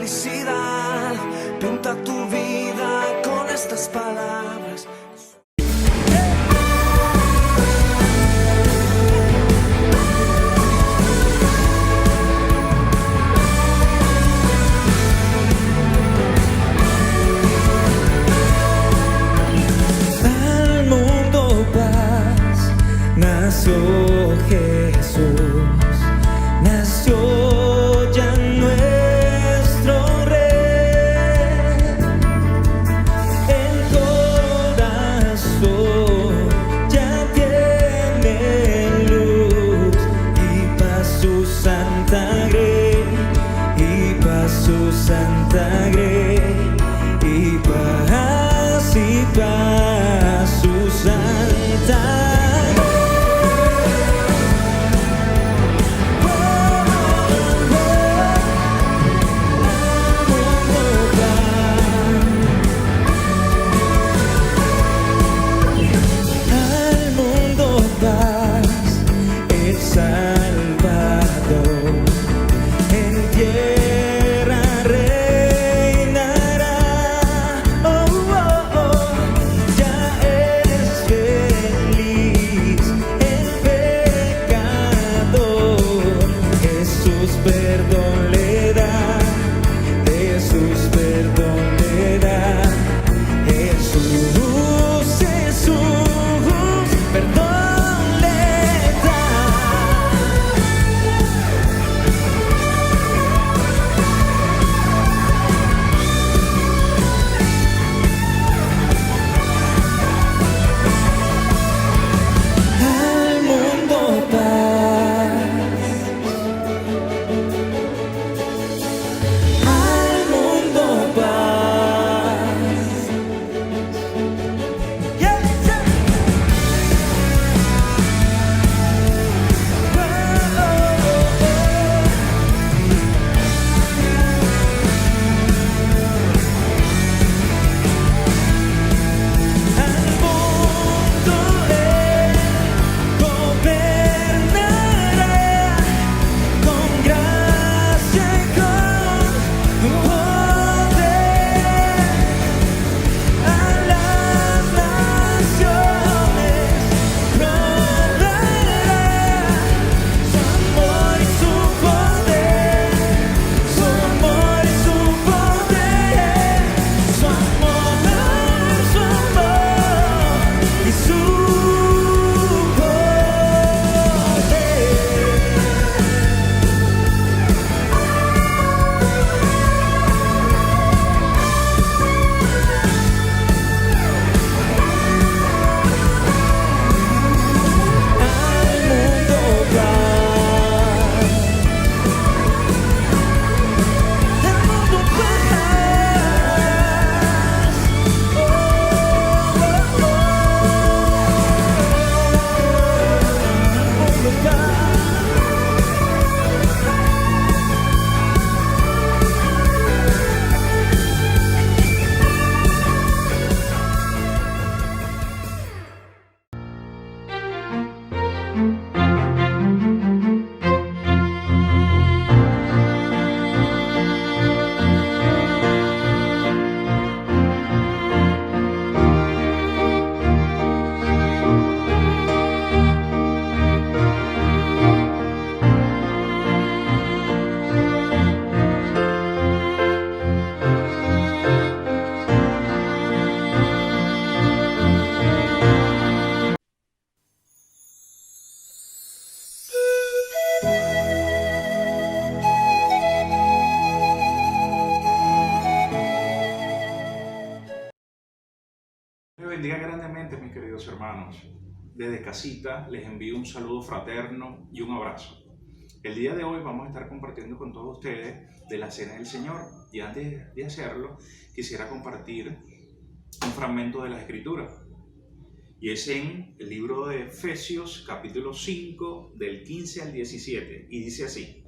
felicidad. Pinta tu vida con estas palabras. Nació Jesús, nació ya nuestro Rey. El corazón ya tiene luz y paz su santa grey, y paz su santa grey, y paz su santa. Perdón le da, Jesús perdón le da, Jesús, Jesús, perdón le da. Al mundo Bendiga grandemente, mis queridos hermanos. Desde casita les envío un saludo fraterno y un abrazo. El día de hoy vamos a estar compartiendo con todos ustedes de la Cena del Señor. Y antes de hacerlo, quisiera compartir un fragmento de la Escritura. Y es en el libro de Efesios, capítulo 5, del 15 al 17. Y dice así: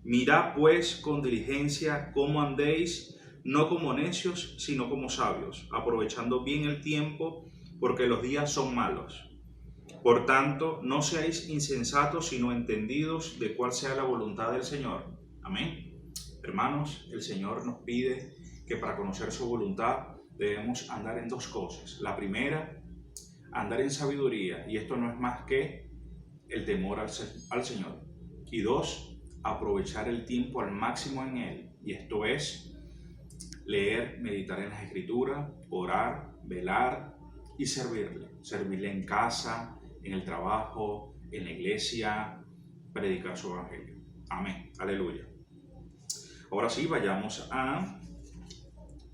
Mirad pues con diligencia cómo andéis, no como necios, sino como sabios, aprovechando bien el tiempo, porque los días son malos. Por tanto, no seáis insensatos, sino entendidos de cuál sea la voluntad del Señor. Amén. Hermanos, el Señor nos pide que para conocer su voluntad debemos andar en dos cosas. La primera, andar en sabiduría, y esto no es más que el temor al Señor. Y dos, aprovechar el tiempo al máximo en Él, y esto es leer, meditar en las Escrituras, orar, velar y servirle en casa, en el trabajo, en la iglesia, predicar su evangelio. Amén, aleluya. Ahora sí, vayamos a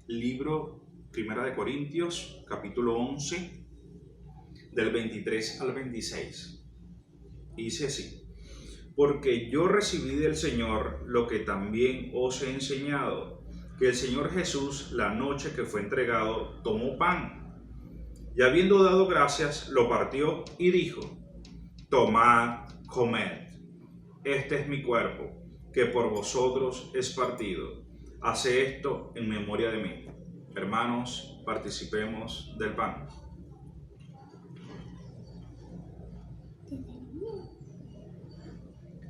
libro 1 de Corintios, capítulo 11, del 23 al 26. Dice así: porque yo recibí del Señor lo que también os he enseñado, que el Señor Jesús, la noche que fue entregado, tomó pan, y habiendo dado gracias, lo partió y dijo: tomad, comed, este es mi cuerpo, que por vosotros es partido. Haced esto en memoria de mí. Hermanos, participemos del pan.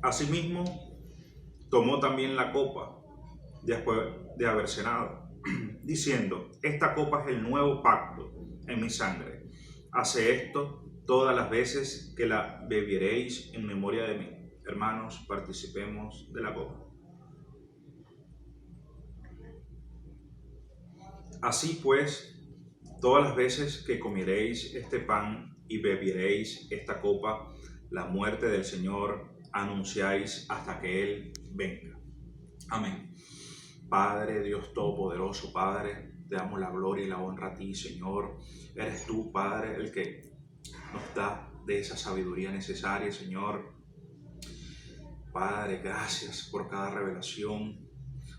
Asimismo, tomó también la copa, después de haber cenado, diciendo: esta copa es el nuevo pacto en mi sangre. Haced esto todas las veces que la bebiereis en memoria de mí. Hermanos, participemos de la copa. Así pues, todas las veces que comiereis este pan y bebiereis esta copa, la muerte del Señor anunciáis hasta que Él venga. Amén. Padre, Dios Todopoderoso, Padre, te damos la gloria y la honra a ti, Señor. Eres tú, Padre, el que nos da de esa sabiduría necesaria, Señor. Padre, gracias por cada revelación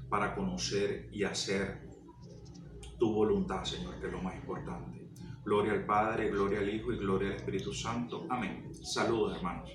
para conocer y hacer tu voluntad, Señor, que es lo más importante. Gloria al Padre, gloria al Hijo y gloria al Espíritu Santo. Amén. Saludos, hermanos.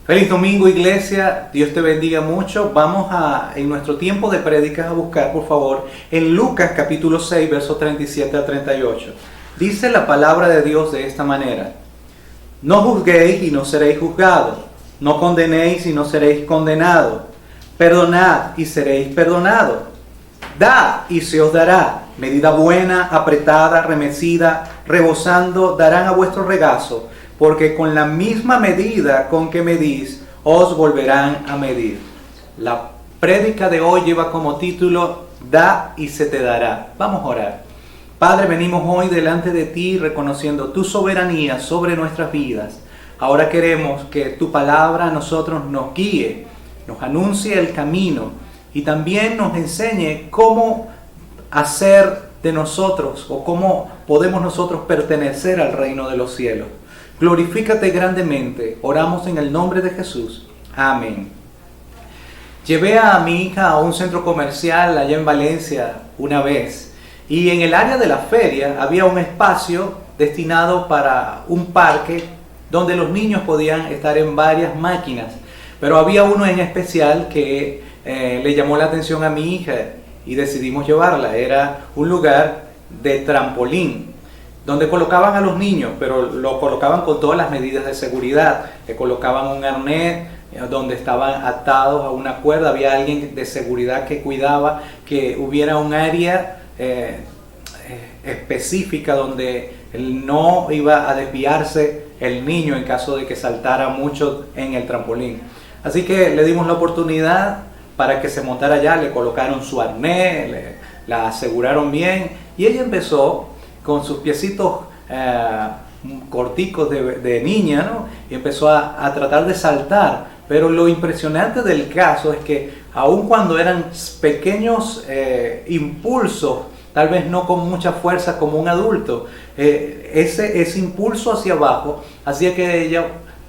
Feliz domingo, iglesia. Dios te bendiga mucho. Vamos en nuestro tiempo de prédicas a buscar, por favor, en Lucas capítulo 6, versos 37 a 38. Dice la palabra de Dios de esta manera: no juzguéis y no seréis juzgados, no condenéis y no seréis condenados, perdonad y seréis perdonados, dad y se os dará, medida buena, apretada, remecida, rebosando, darán a vuestro regazo, porque con la misma medida con que medís, os volverán a medir. La prédica de hoy lleva como título: da y se te dará. Vamos a orar. Padre, venimos hoy delante de ti reconociendo tu soberanía sobre nuestras vidas. Ahora queremos que tu palabra a nosotros nos guíe, nos anuncie el camino y también nos enseñe cómo hacer de nosotros o cómo podemos nosotros pertenecer al reino de los cielos. Glorifícate grandemente. Oramos en el nombre de Jesús. Amén. Llevé a mi hija a un centro comercial allá en Valencia una vez, y en el área de la feria había un espacio destinado para un parque donde los niños podían estar en varias máquinas, pero había uno en especial que le llamó la atención a mi hija y decidimos llevarla. Era un lugar de trampolín donde colocaban a los niños, pero lo colocaban con todas las medidas de seguridad. Le colocaban un arnés donde estaban atados a una cuerda, había alguien de seguridad que cuidaba que hubiera un área específica donde no iba a desviarse el niño en caso de que saltara mucho en el trampolín. Así que le dimos la oportunidad para que se montara allá, le colocaron su arnés, la aseguraron bien, y ella empezó con sus piecitos corticos de niña, ¿no? Y empezó a tratar de saltar. Pero lo impresionante del caso es que aun cuando eran pequeños impulsos, tal vez no con mucha fuerza como un adulto, ese impulso hacia abajo hacía que ella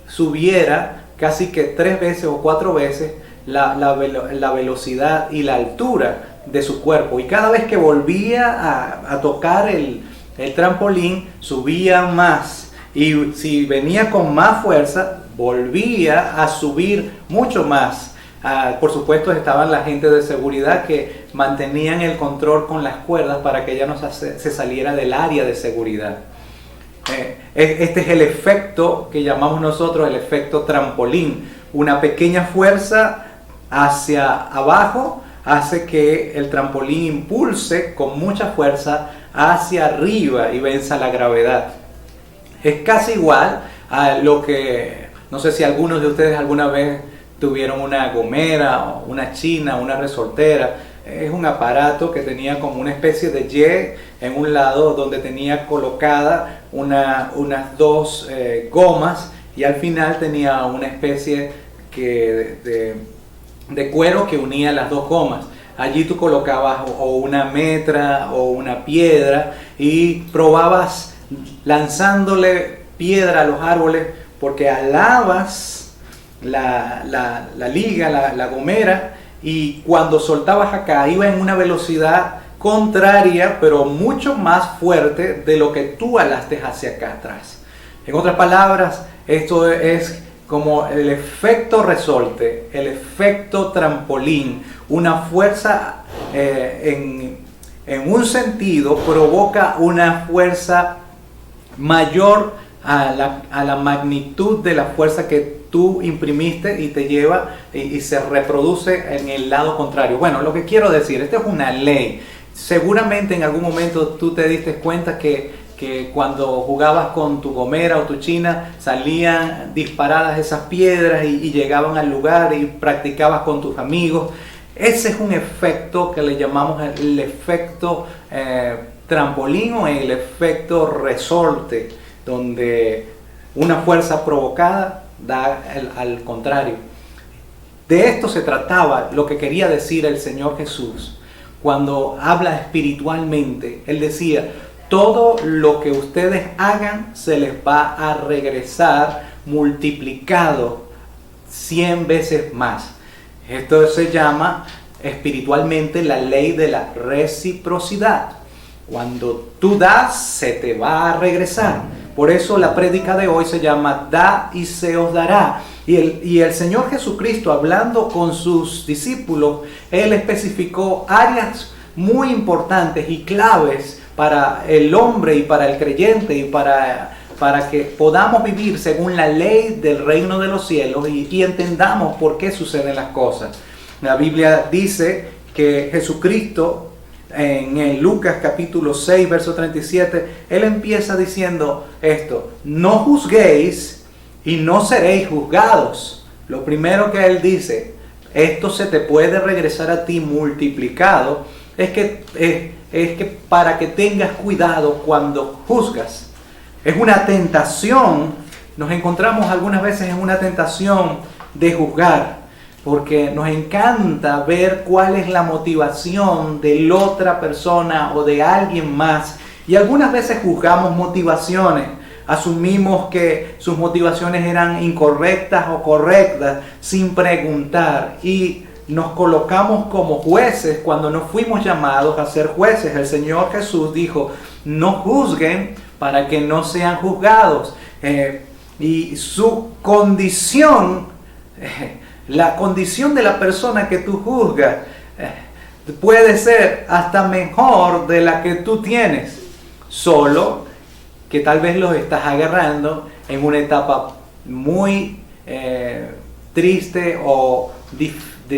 subiera casi que 3 veces o 4 veces la velocidad y la altura de su cuerpo. Y cada vez que volvía a tocar el trampolín, subía más. Y si venía con más fuerza, volvía a subir mucho más. Por supuesto, estaban la gente de seguridad que mantenían el control con las cuerdas para que ella no se saliera del área de seguridad. Este es el efecto que llamamos nosotros el efecto trampolín. Una pequeña fuerza hacia abajo hace que el trampolín impulse con mucha fuerza hacia arriba y venza la gravedad. Es casi igual a lo que, no sé si algunos de ustedes alguna vez tuvieron una gomera, o una china, una resortera. Es un aparato que tenía como una especie de Y en un lado donde tenía colocada unas 2 gomas, y al final tenía una especie de cuero que unía las 2 gomas. Allí tú colocabas o una metra o una piedra y probabas lanzándole piedra a los árboles, porque alabas la liga, la gomera, y cuando soltabas acá iba en una velocidad contraria, pero mucho más fuerte de lo que tú alaste hacia acá atrás. En otras palabras, esto es como el efecto resorte, el efecto trampolín. Una fuerza en un sentido provoca una fuerza mayor a la magnitud de la fuerza que tú imprimiste y te lleva y se reproduce en el lado contrario. Bueno, lo que quiero decir, esta es una ley. Seguramente en algún momento tú te diste cuenta que cuando jugabas con tu gomera o tu china salían disparadas esas piedras y llegaban al lugar y practicabas con tus amigos. Ese es un efecto que le llamamos el efecto trampolín o el efecto resorte, donde una fuerza provocada da al contrario. De esto se trataba lo que quería decir el Señor Jesús cuando habla espiritualmente. Él decía: todo lo que ustedes hagan se les va a regresar multiplicado 100 veces más. Esto se llama espiritualmente la ley de la reciprocidad. Cuando tú das, se te va a regresar. Por eso la prédica de hoy se llama Da y se os dará. Y el Señor Jesucristo, hablando con sus discípulos, Él especificó áreas muy importantes y claves para el hombre y para el creyente y para que podamos vivir según la ley del reino de los cielos y entendamos por qué suceden las cosas. La Biblia dice que Jesucristo, en el Lucas capítulo 6, verso 37, Él empieza diciendo esto: no juzguéis y no seréis juzgados. Lo primero que Él dice, esto se te puede regresar a ti multiplicado, es que para que tengas cuidado cuando juzgas. Es una tentación, nos encontramos algunas veces en una tentación de juzgar. porque nos encanta ver cuál es la motivación de la otra persona o de alguien más. Y algunas veces juzgamos motivaciones, asumimos que sus motivaciones eran incorrectas o correctas sin preguntar, y nos colocamos como jueces cuando no fuimos llamados a ser jueces. El Señor Jesús dijo: no juzguen para que no sean juzgados. Y su condición, la condición de la persona que tú juzgas, puede ser hasta mejor de la que tú tienes, solo que tal vez los estás agarrando en una etapa muy triste o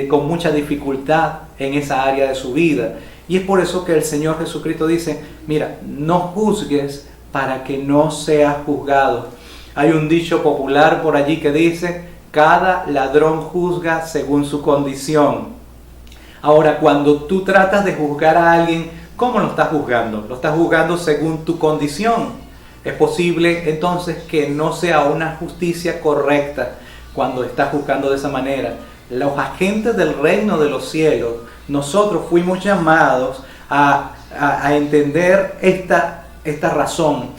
con mucha dificultad en esa área de su vida. Y es por eso que el Señor Jesucristo dice: mira, no juzgues para que no seas juzgado. Hay un dicho popular por allí que dice: cada ladrón juzga según su condición. Ahora, cuando tú tratas de juzgar a alguien, ¿cómo lo estás juzgando? Lo estás juzgando según tu condición. Es posible entonces que no sea una justicia correcta cuando estás juzgando de esa manera. Los agentes del reino de los cielos, nosotros fuimos llamados a entender esta razón,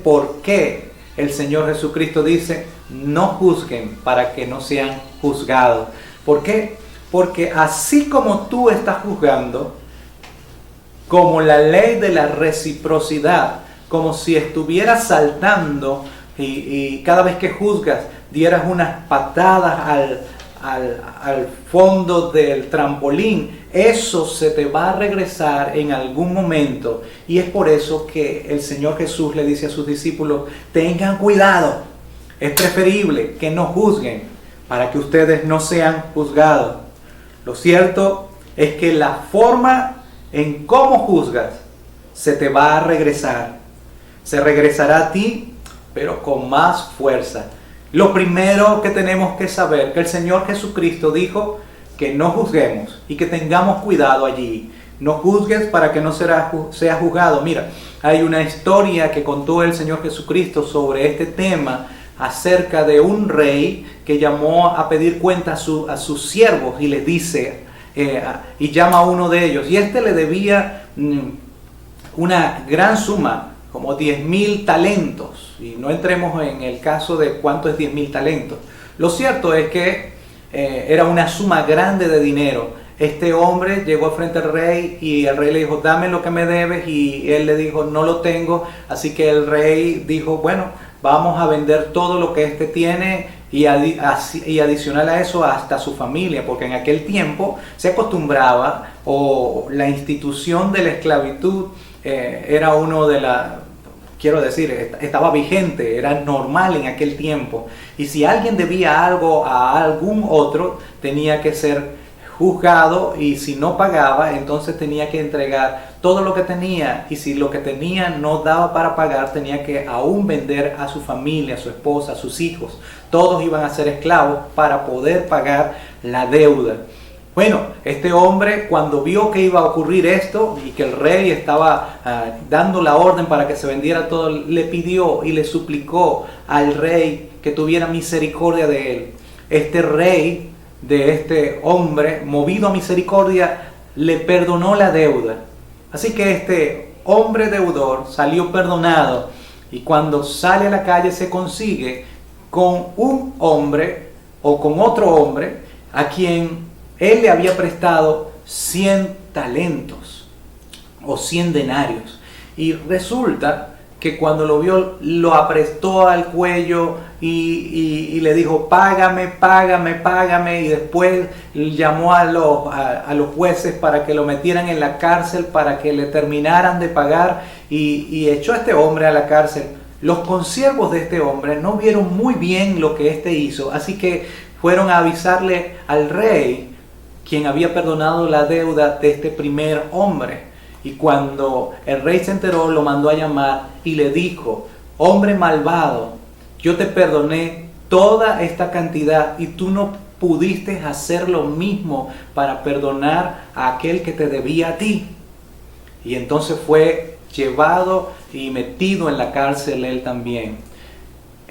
por qué el Señor Jesucristo dice: no juzguen para que no sean juzgados. ¿Por qué? Porque así como tú estás juzgando, como la ley de la reciprocidad, como si estuvieras saltando y cada vez que juzgas dieras unas patadas al fondo del trampolín, eso se te va a regresar en algún momento. Y es por eso que el Señor Jesús le dice a sus discípulos: tengan cuidado, es preferible que no juzguen para que ustedes no sean juzgados. Lo cierto es que la forma en cómo juzgas se te va a regresar, se regresará a ti, pero con más fuerza. Lo primero que tenemos que saber, que el Señor Jesucristo dijo que no juzguemos y que tengamos cuidado allí. No juzgues para que no seas juzgado. Mira, hay una historia que contó el Señor Jesucristo sobre este tema, acerca de un rey que llamó a pedir cuenta a sus siervos y les dice, y llama a uno de ellos, y le debía una gran suma, como 10,000 talentos. Y no entremos en el caso de cuánto es 10,000 talentos. Lo cierto es que era una suma grande de dinero. Este hombre llegó frente al rey y el rey le dijo: dame lo que me debes, y él le dijo: no lo tengo. Así que el rey dijo: bueno, vamos a vender todo lo que tiene y adicional a eso hasta su familia, porque en aquel tiempo se acostumbraba, o la institución de la esclavitud era estaba vigente, era normal en aquel tiempo. Y si alguien debía algo a algún otro, tenía que ser juzgado, y si no pagaba, entonces tenía que entregar todo lo que tenía, y si lo que tenía no daba para pagar, tenía que aún vender a su familia, a su esposa, a sus hijos. Todos iban a ser esclavos para poder pagar la deuda. Bueno, este hombre, cuando vio que iba a ocurrir esto y que el rey estaba dando la orden para que se vendiera todo, le pidió y le suplicó al rey que tuviera misericordia de él. Este rey de este hombre, movido a misericordia, le perdonó la deuda. Así que este hombre deudor salió perdonado, y cuando sale a la calle se consigue con un hombre o con otro hombre a quien él le había prestado 100 talentos o 100 denarios. Y resulta que cuando lo vio, lo apretó al cuello y le dijo: págame, págame, págame. Y después llamó a los jueces para que lo metieran en la cárcel, para que le terminaran de pagar, y echó a este hombre a la cárcel. Los consiervos de este hombre no vieron muy bien lo que éste hizo, así que fueron a avisarle al rey, quien había perdonado la deuda de este primer hombre. Y cuando el rey se enteró, lo mandó a llamar y le dijo: hombre malvado, yo te perdoné toda esta cantidad y tú no pudiste hacer lo mismo para perdonar a aquel que te debía a ti. Y entonces fue llevado y metido en la cárcel él también.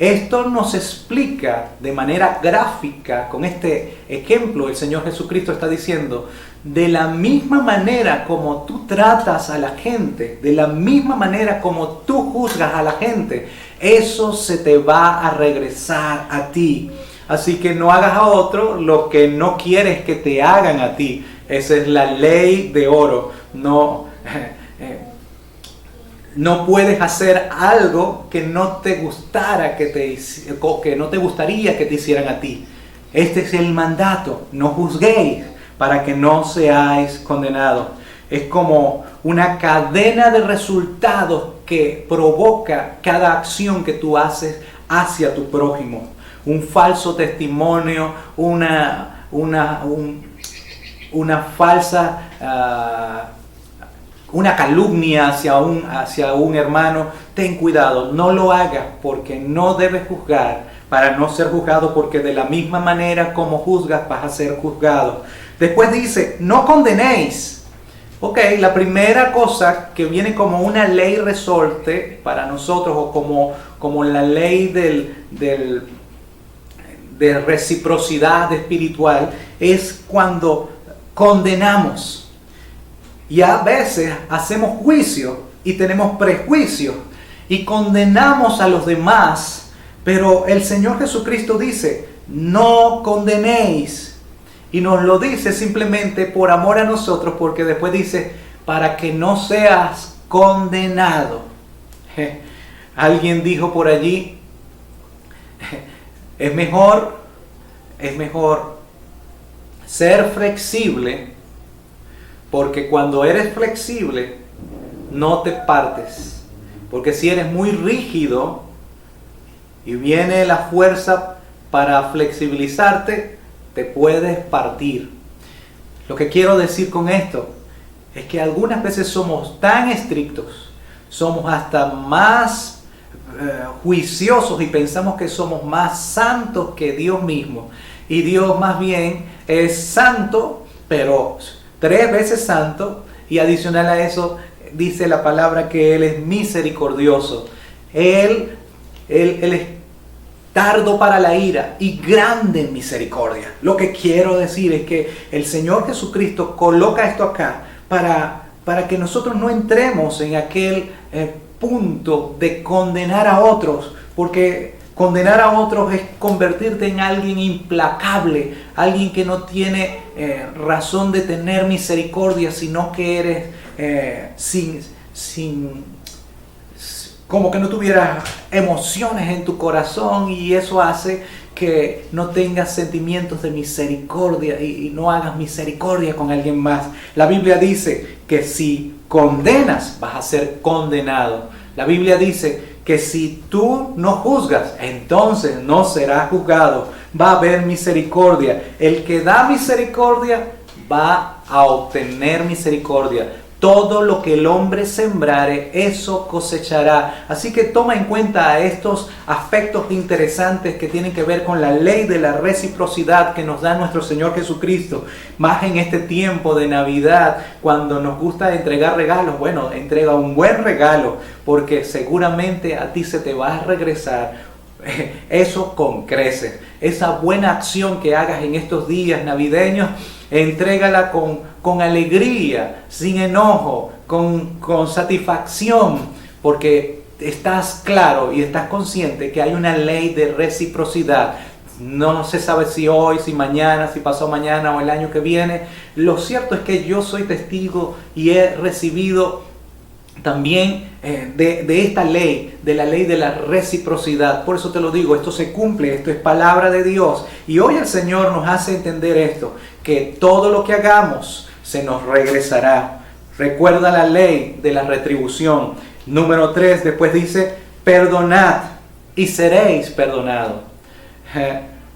Esto nos explica de manera gráfica, con este ejemplo, el Señor Jesucristo está diciendo, de la misma manera como tú tratas a la gente, de la misma manera como tú juzgas a la gente, eso se te va a regresar a ti. Así que no hagas a otro lo que no quieres que te hagan a ti. Esa es la ley de oro. No puedes hacer algo que no te gustara que no te gustaría que te hicieran a ti. Este es el mandato: no juzguéis para que no seáis condenados. Es como una cadena de resultados que provoca cada acción que tú haces hacia tu prójimo. Un falso testimonio, una falsa una calumnia hacia un hermano. Ten cuidado, no lo hagas, porque no debes juzgar para no ser juzgado, porque de la misma manera como juzgas vas a ser juzgado. Después dice, no condenéis. Ok, la primera cosa que viene como una ley resorte para nosotros, o como la ley de reciprocidad espiritual, es cuando condenamos. Y a veces hacemos juicio y tenemos prejuicios y condenamos a los demás, pero el Señor Jesucristo dice, no condenéis. Y nos lo dice simplemente por amor a nosotros, porque después dice, para que no seas condenado. Alguien dijo por allí, es mejor ser flexible, porque cuando eres flexible no te partes. Porque si eres muy rígido y viene la fuerza para flexibilizarte, te puedes partir. Lo que quiero decir con esto es que algunas veces somos tan estrictos, somos hasta más juiciosos y pensamos que somos más santos que Dios mismo. Y Dios más bien es santo, pero 3 veces santo, y adicional a eso dice la palabra que Él es misericordioso. Él es tardo para la ira y grande en misericordia. Lo que quiero decir es que el Señor Jesucristo coloca esto acá para que nosotros no entremos en aquel punto de condenar a otros, porque condenar a otros es convertirte en alguien implacable, alguien que no tiene razón de tener misericordia, sino que eres como que no tuvieras emociones en tu corazón, y eso hace que no tengas sentimientos de misericordia y no hagas misericordia con alguien más. La Biblia dice que si condenas, vas a ser condenado. La Biblia dice que si tú no juzgas, entonces no serás juzgado. Va a haber misericordia. El que da misericordia va a obtener misericordia. Todo lo que el hombre sembrare, eso cosechará. Así que toma en cuenta estos aspectos interesantes que tienen que ver con la ley de la reciprocidad que nos da nuestro Señor Jesucristo. Más en este tiempo de Navidad, cuando nos gusta entregar regalos. Bueno, entrega un buen regalo, porque seguramente a ti se te va a regresar eso con creces. Esa buena acción que hagas en estos días navideños, entrégala con alegría, sin enojo, con satisfacción, porque estás claro y estás consciente que hay una ley de reciprocidad. No se sabe si hoy, si mañana, si pasó mañana o el año que viene. Lo cierto es que yo soy testigo y he recibido también de esta ley, de la ley de la reciprocidad. Por eso te lo digo, esto se cumple, esto es palabra de Dios. Y hoy el Señor nos hace entender esto, que todo lo que hagamos se nos regresará. Recuerda la ley de la retribución. Número 3, después dice, perdonad y seréis perdonados.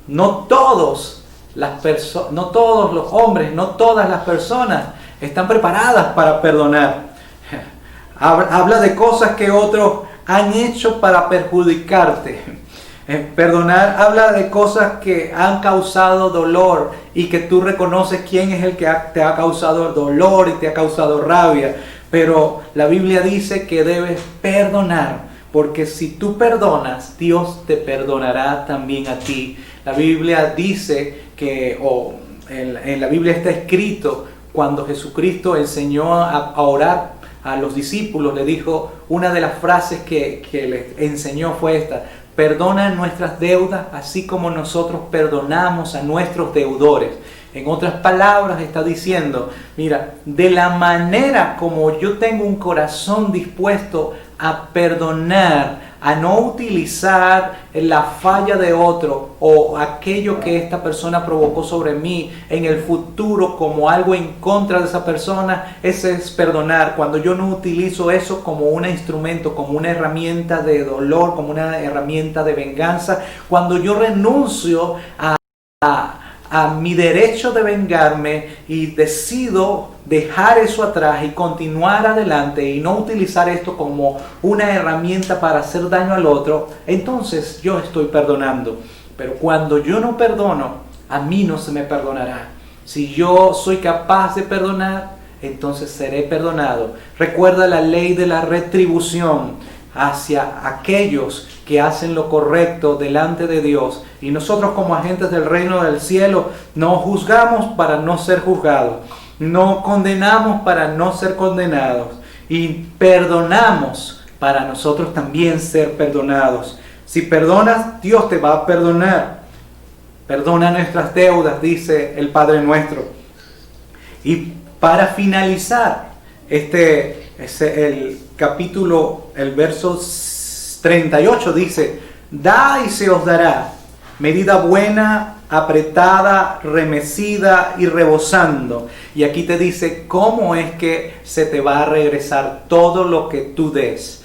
No todos los hombres, no todas las personas están preparadas para perdonar. Habla de cosas que otros han hecho para perjudicarte. Perdonar habla de cosas que han causado dolor y que tú reconoces quién es el que te ha causado dolor y te ha causado rabia. Pero la Biblia dice que debes perdonar porque si tú perdonas, Dios te perdonará también a ti. La Biblia dice que, en la Biblia está escrito, cuando Jesucristo enseñó a orar a los discípulos, le dijo, una de las frases que les enseñó fue esta: perdona nuestras deudas así como nosotros perdonamos a nuestros deudores. En otras palabras está diciendo, mira, de la manera como yo tengo un corazón dispuesto a perdonar, a no utilizar la falla de otro o aquello que esta persona provocó sobre mí en el futuro como algo en contra de esa persona, ese es perdonar. Cuando yo no utilizo eso como un instrumento, como una herramienta de dolor, como una herramienta de venganza, cuando yo renuncio a mi derecho de vengarme y decido dejar eso atrás y continuar adelante y no utilizar esto como una herramienta para hacer daño al otro, entonces yo estoy perdonando. Pero cuando yo no perdono, a mí no se me perdonará. Si yo soy capaz de perdonar, entonces seré perdonado. Recuerda la ley de la retribución hacia aquellos que hacen lo correcto delante de Dios. Y nosotros, como agentes del reino del cielo, no juzgamos para no ser juzgados, no condenamos para no ser condenados, y perdonamos para nosotros también ser perdonados. Si perdonas, Dios te va a perdonar. Perdona nuestras deudas, dice el Padre nuestro. Y para finalizar, este es el capítulo, el verso 38 dice: da y se os dará, medida buena, apretada, remecida y rebosando. Y aquí te dice cómo es que se te va a regresar todo lo que tú des.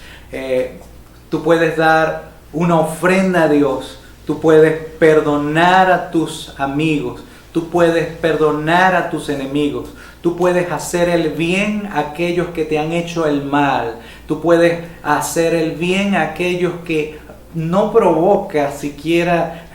Tú puedes dar una ofrenda a Dios, tú puedes perdonar a tus amigos, tú puedes perdonar a tus enemigos, tú puedes hacer el bien a aquellos que te han hecho el mal, tú puedes hacer el bien a aquellos que no provoca siquiera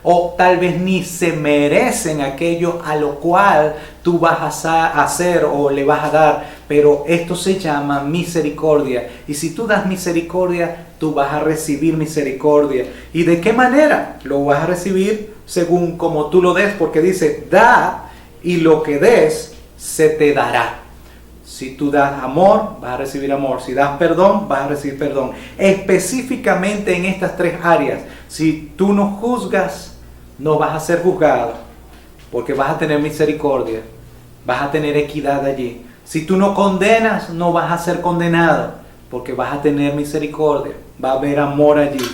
o tal vez ni se merecen aquello a lo cual tú vas a hacer o le vas a dar, pero esto se llama misericordia. Y si tú das misericordia, tú vas a recibir misericordia. ¿Y de qué manera? Lo vas a recibir según como tú lo des, porque dice, da y lo que des se te dará. Si tú das amor, vas a recibir amor. Si das perdón, vas a recibir perdón. Específicamente en estas tres áreas. Si tú no juzgas, no vas a ser juzgado, porque vas a tener misericordia. Vas a tener equidad allí. Si tú no condenas, no vas a ser condenado, porque vas a tener misericordia. Va a haber amor allí.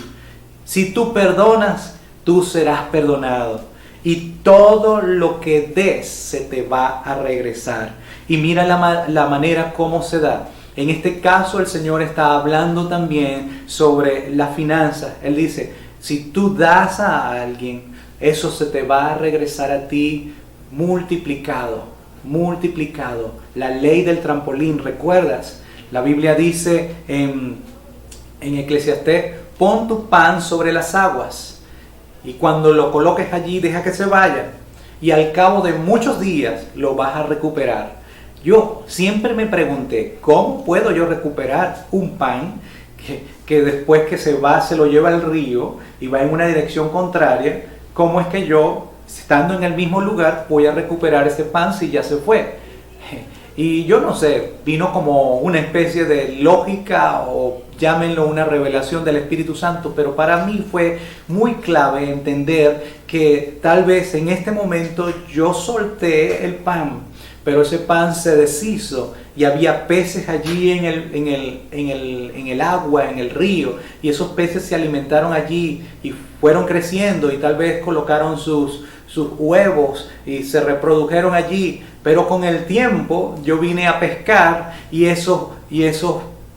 Si tú perdonas, tú serás perdonado. Y todo lo que des se te va a regresar. Y mira la manera como se da. En este caso el Señor está hablando también sobre las finanzas. Él dice, si tú das a alguien, eso se te va a regresar a ti multiplicado, multiplicado. La ley del trampolín, ¿recuerdas? La Biblia dice en Eclesiastés, pon tu pan sobre las aguas y cuando lo coloques allí deja que se vaya y al cabo de muchos días lo vas a recuperar. Yo siempre me pregunté, ¿cómo puedo yo recuperar un pan que después que se va, se lo lleva al río y va en una dirección contraria? ¿Cómo es que yo, estando en el mismo lugar, voy a recuperar ese pan si ya se fue? Y yo no sé, vino como una especie de lógica o llámenlo una revelación del Espíritu Santo, pero para mí fue muy clave entender que tal vez en este momento yo solté el pan, pero ese pan se deshizo y había peces allí en el agua, en el río, y esos peces se alimentaron allí y fueron creciendo y tal vez colocaron sus huevos y se reprodujeron allí, pero con el tiempo yo vine a pescar y esos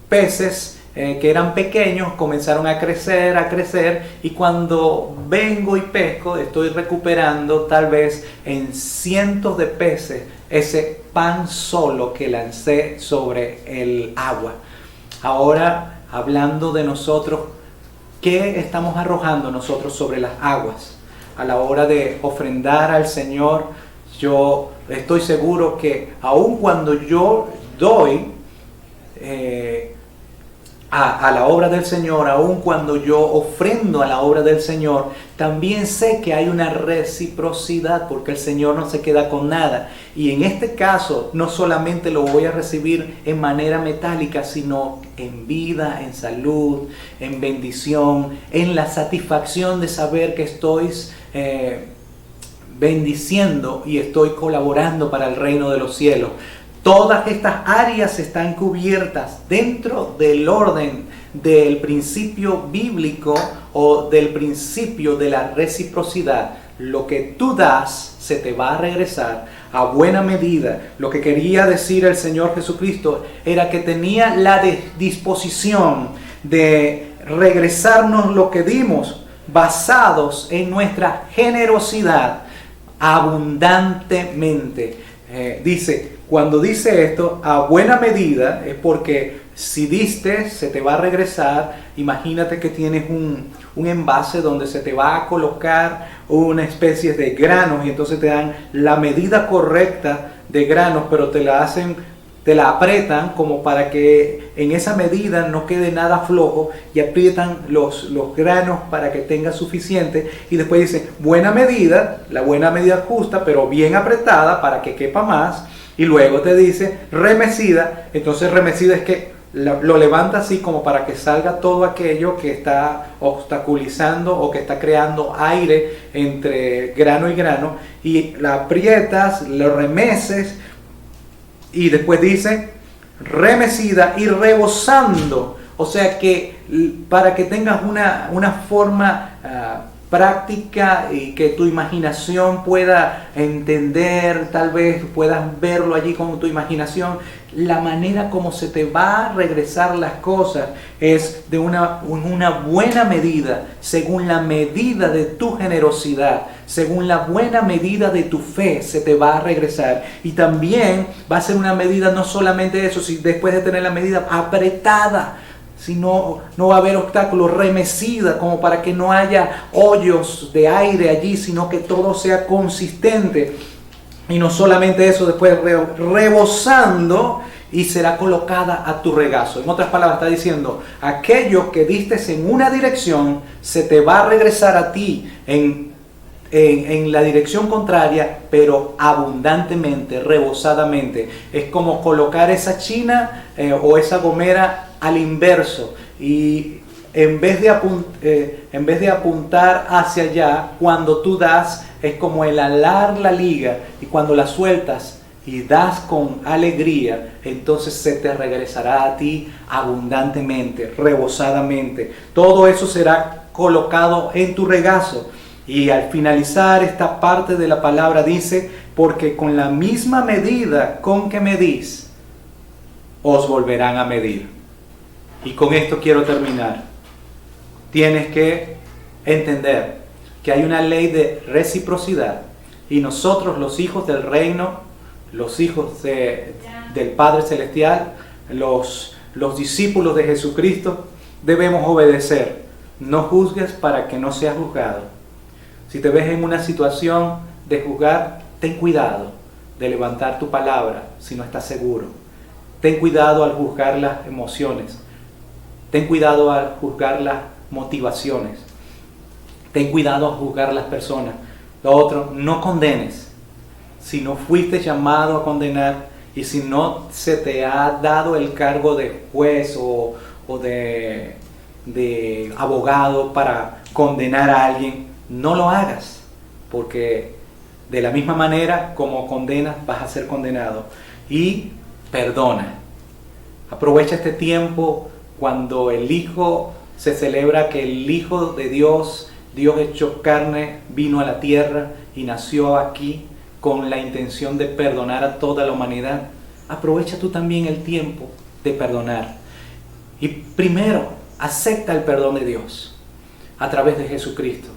peces que eran pequeños comenzaron a crecer y cuando vengo y pesco estoy recuperando tal vez en cientos de peces ese pan solo que lancé sobre el agua. Ahora, hablando de nosotros, ¿qué estamos arrojando nosotros sobre las aguas? A la hora de ofrendar al Señor, yo estoy seguro que aun cuando yo doy, a la obra del Señor, aun cuando yo ofrendo a la obra del Señor, también sé que hay una reciprocidad, porque el Señor no se queda con nada. Y en este caso, no solamente lo voy a recibir en manera metálica, sino en vida, en salud, en bendición, en la satisfacción de saber que estoy bendiciendo y estoy colaborando para el reino de los cielos. Todas estas áreas están cubiertas dentro del orden del principio bíblico o del principio de la reciprocidad. Lo que tú das se te va a regresar a buena medida. Lo que quería decir el Señor Jesucristo era que tenía la disposición de regresarnos lo que dimos basados en nuestra generosidad abundantemente. Cuando dice esto, a buena medida, es porque si diste, se te va a regresar. Imagínate que tienes un envase donde se te va a colocar una especie de granos y entonces te dan la medida correcta de granos, pero te la aprietan como para que en esa medida no quede nada flojo y aprietan los granos para que tenga suficiente. Y después dice, buena medida, la buena medida justa, pero bien apretada para que quepa más. Y luego te dice remecida. Entonces remecida es que lo levanta así como para que salga todo aquello que está obstaculizando o que está creando aire entre grano y grano. Y la aprietas, lo remeces. Y después dice remecida y rebosando. O sea que para que tengas una forma práctica y que tu imaginación pueda entender, tal vez puedas verlo allí con tu imaginación, la manera como se te va a regresar las cosas es de una buena medida, según la medida de tu generosidad, según la buena medida de tu fe se te va a regresar. Y también va a ser una medida, no solamente eso, si después de tener la medida apretada, sino no va a haber obstáculos, remecida, como para que no haya hoyos de aire allí, sino que todo sea consistente. Y no solamente eso, después rebosando y será colocada a tu regazo. En otras palabras está diciendo, aquello que diste en una dirección se te va a regresar a ti en la dirección contraria, pero abundantemente, rebosadamente. Es como colocar esa china o esa gomera al inverso, y en vez de apuntar hacia allá, cuando tú das, es como el alar la liga, y cuando la sueltas y das con alegría, entonces se te regresará a ti abundantemente, rebosadamente. Todo eso será colocado en tu regazo. Y al finalizar esta parte de la palabra dice, porque con la misma medida con que medís, os volverán a medir. Y con esto quiero terminar. Tienes que entender que hay una ley de reciprocidad, y nosotros, los hijos del reino, los hijos del Padre Celestial, los discípulos de Jesucristo, debemos obedecer. No juzgues para que no seas juzgado. Si te ves en una situación de juzgar, ten cuidado de levantar tu palabra si no estás seguro. Ten cuidado al juzgar las emociones. Ten cuidado al juzgar las motivaciones. Ten cuidado al juzgar las personas. Lo otro, no condenes. Si no fuiste llamado a condenar y si no se te ha dado el cargo de juez o de abogado para condenar a alguien, no lo hagas. Porque de la misma manera como condenas, vas a ser condenado. Y perdona. Aprovecha este tiempo cuando el Hijo se celebra que el Hijo de Dios, Dios hecho carne, vino a la tierra y nació aquí con la intención de perdonar a toda la humanidad. Aprovecha tú también el tiempo de perdonar. Y primero, acepta el perdón de Dios a través de Jesucristo.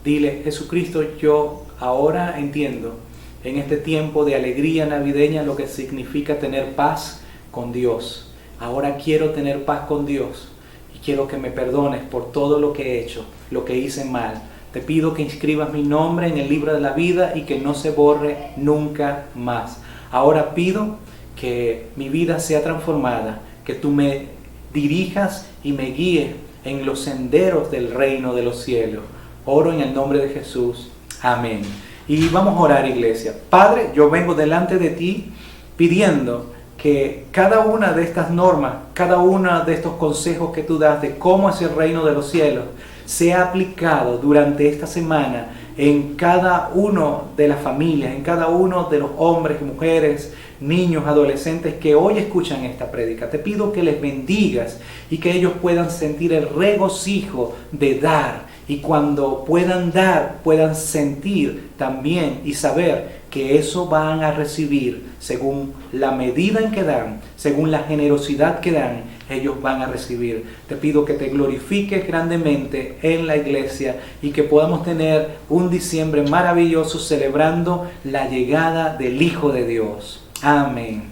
Dile, Jesucristo, yo ahora entiendo en este tiempo de alegría navideña lo que significa tener paz con Dios. Ahora quiero tener paz con Dios y quiero que me perdones por todo lo que he hecho, lo que hice mal. Te pido que inscribas mi nombre en el libro de la vida y que no se borre nunca más. Ahora pido que mi vida sea transformada, que tú me dirijas y me guíes en los senderos del reino de los cielos. Oro en el nombre de Jesús. Amén. Y vamos a orar, iglesia. Padre, yo vengo delante de ti pidiendo que cada una de estas normas, cada uno de estos consejos que tú das de cómo es el reino de los cielos, sea aplicado durante esta semana en cada uno de las familias, en cada uno de los hombres y mujeres, niños, adolescentes que hoy escuchan esta prédica. Te pido que les bendigas y que ellos puedan sentir el regocijo de dar. Y cuando puedan dar, puedan sentir también y saber que eso van a recibir según la medida en que dan, según la generosidad que dan, ellos van a recibir. Te pido que te glorifiques grandemente en la iglesia y que podamos tener un diciembre maravilloso celebrando la llegada del Hijo de Dios. Amén.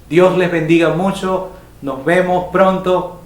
Dios les bendiga mucho. Nos vemos pronto.